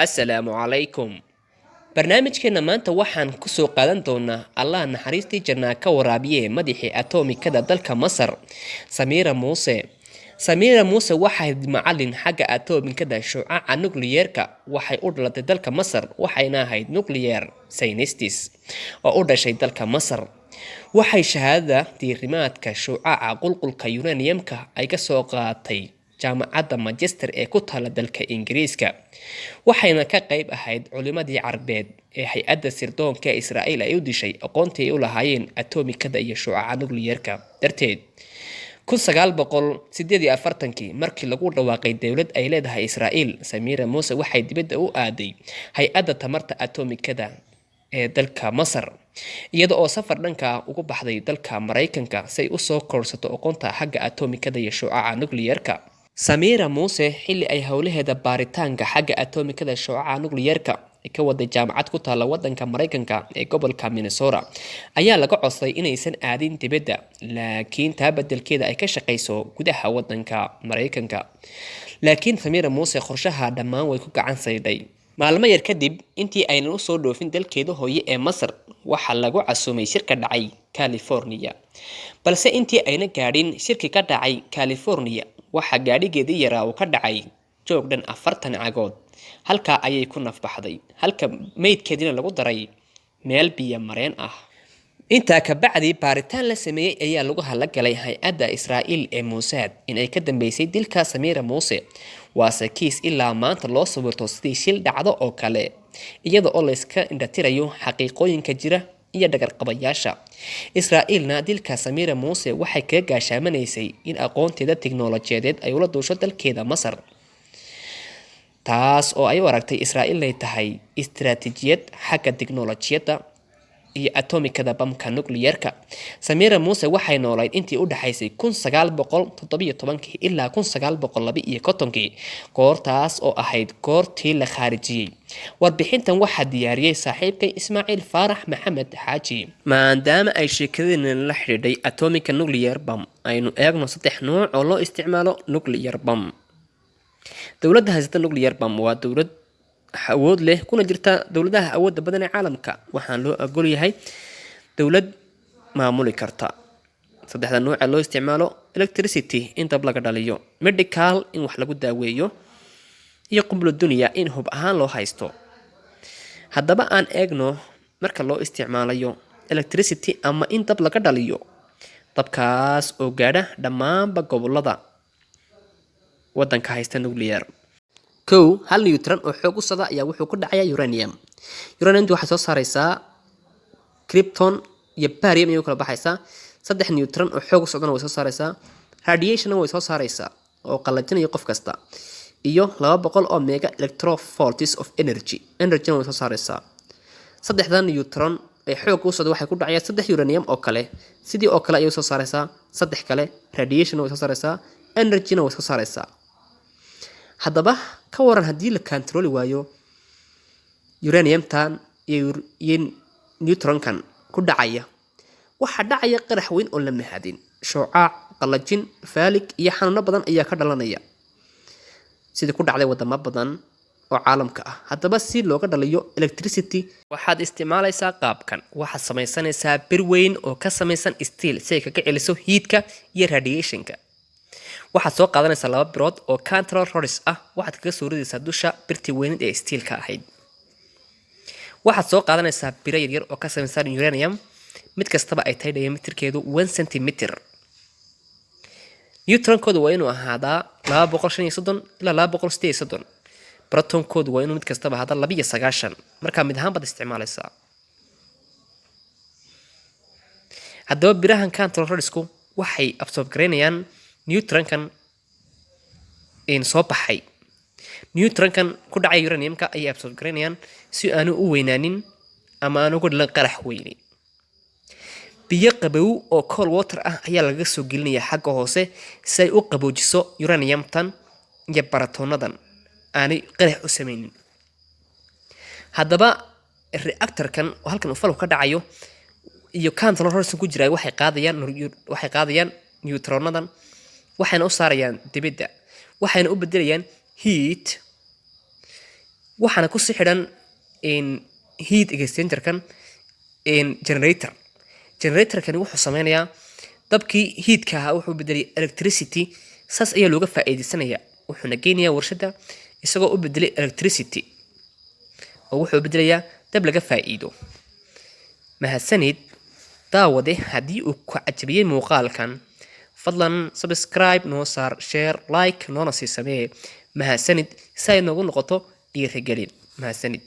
Assalaamu calaykum. Barnaamijkeena maanta waxaan ku soo qaadan doonaa Allah naxariistii jannaa ka waraabiye madaxii atomikada dalka Masar, Samira Muuse. Samira Muuse waxay macallin xagga atomikada shucaaca nuclear-ka waxay u dhalatay dalka Masar waxayna ahayd nuclear scientist oo u dhashay dalka Masar. Waxay shahaadada diirimaadka shucaaca qulqulka uranium-ka ay ka soo qaatay jaamacadda Manchester ee ku taala dalka Ingiriiska. Waxayna ka qayb ahayd culimadii Carbeed ee hay'adda sirdoonka Israa'iil ay u dishay aqoontii ay u lahaayeen atomikada iyo shucaaca nuclear-ka darteed. 1948 markii lagu dhawaaqay dawlad ay leedahay Israa'iil, Samira Muuse waxay dibadda u aaday hay'adda tamarta atomikada ee dalka Masar, iyada oo safar dhanka ugu baxday dalka Mareykanka si ay u soo korsato aqoonta xagga atomikada iyo shucaaca nuclear-ka. Samira Muuse xilli ay howlaheeda baaritaanka xagga atomikada shucaaca nuclear-ka ka waday jaamacad ku taala wadanka Mareykanka ee gobolka Minnesota ayaa laga codsaday inaysan aadin dibadda, laakiin taa beddelkeeda ay ka shaqeyso gudaha wadanka Mareykanka. Laakiin Samira Muuse qorshaha dhammaan way ku gacan sayday. Maalmo yar kadib intii aynan u soo dhoofin dalkeeda hooye ee Masar, waxaa lagu casuumay shirka dhacay California. Balse intii ayna gaadhin shirki ka dhacay California, waxa gaadhigeedii yaraa uu ka dhacay joog dhan 40 cagood. Halka ayay ku nafbaxday, halka meydkeedina lagu daray meel biyo mareen ah. Intaa ka bacdi baaritaan la sameeyay ayaa lagu halagalay hay'adda Israa'iil ee Mossad in ay ka dambeysay dilka Samira Muuse. Waase kiis ilaa maanta loo sawirto sidii shil dhacdo oo kale, iyada oo la iska indhatirayo xaqiiqooyinka jira iyo dhagarqabayaasha. Israa'iilna dilka Samira Muuse waxay kaga gaashaamanaysay in aqoonteeda tiknoolajiyadeed ay ula duusho dalkeeda Masar, taas oo ay u aragtay Israa'iil inay tahay istiraatiijiyad xagga tiknoolajiyadda iyo atomikada bamka nuclear-ka. Samira Muuse waxay noolayd intii u dhaxaysay 1917 ilaa 1952, goortaas oo ahayd goortii la khaarijiyay. Warbixintan waxaa diyaariyay saaxiibkay Ismaaciil Faarax Maxamed Xaaji. Maadaama ay sheekadeenna la xidhiidhay atomika nuclear bomb, aynu eegno 3 nooc oo loo isticmaalo nuclear bomb. Dowladda haysata nuclear bomb waa dowlad awood leh kuna jirta dowladaha awoodda badan ee caalamka. Waxaan loo ogol yahay dowlad maamuli karta 3 nooc loo isticmaalo: electricity in dab laga dhaliyo, medical in wax lagu daaweeyo, iyo qublo dunya in hub ahaan loo haysto. Haddaba aan eegno marka loo isticmaalayo electricity ama in dab laga dhaliyo, dabkaas oo gaadha dhammaanba gobolada wadanka haysta nuclear. hal neutron oo xoog u socda ayaa wuxuu ku dhacayaa uranium. Uranium waxay soo saaraysaa krypton iyo barium iyo kala baxaysaa. 3 neutron oo xoog u socdana way soo saaraysaa. Radiation way soo saaraysaa oo qalajinaya qof kasta. Iyo 200 oo mega electrovolts of energy way soo saaraysaa. 3 neutron ee xoog u socda waxay ku dhacayaan 3 uranium oo kale. Sidii oo kale ayay soo saaraysaa 3 kale. Radiation way soo saaraysaa, energy way soo saaraysaa. Haddaba ka waran haddii la control waayo uranium-tan iyo neutron-kan ku dhacaya, waxa dhacaya qarax weyn oo la mahadin, shucaac, qalajin, faalig iyo xanuuno badan ayaa ka dhalanaya, sidii ku dhacday wadamo badan oo caalamka ah. Haddaba si looga dhaliyo electricity, waxaad isticmaalaysaa qaabkan. Waxaad samaysanaysaa bir weyn oo ka samaysan steel si ay kaga celiso heat-ka iyo radiation-ka. Waxaad soo qaadanaysaa 2 birood oo control rods ah. Waxaad kaga soo ridaysaa dusha birtii weyn ee steel-ka ahayd. Waxaad soo qaadanaysaa biro yaryar oo ka samaysan uranium, mid kastaba ay tahay diameter-keedu 1 cm. Neutron-koodu waa inuu ahaadaa 235 ilaa 238. Proton-koodu waa inuu mid kastaba ahaadaa 92. Marka mid ahaan baad isticmaalaysaa. Haddaba birahan control rods-ku waxay absorb gareynayaan neutron-kan in soo baxay. Neutron-kan ku dhacay uranium-ka ayay absorb gareynayaan si aanu u weynaanin ama aanu uga dhalan qarax weyni. Biyo qabow oo cold water ah ayaa laga soo gelinayaa xagga hoose si ay u qaboojiso uranium-tan iyo baratonadan aanay qarax u sameynin. Haddaba reactor-kan oo halkan uu falku ka dhacayo iyo control rods ku jira waxay qaadayaan neutronadan, waxayna u saarayaan dibadda, waxayna u bedelayaan heat waxaana ku sii xidhan heat exchanger kan generatorkani wuxuu sameynayaa dabkii heatka ahaa wuxuu bedelay electricity saas ayaa looga faa'iideysanayaa wuxuuna geynayaa warshada isagoo u bedelay electricity oo wuxuu bedelayaa dab laga faa'iido mahadsanid daawade haddii uu ku cajabiyey muuqaalkan fadlan subscribe noo saar share like noona sii samee mahadsanid si ay noogu noqoto dhiirigelin mahadsanid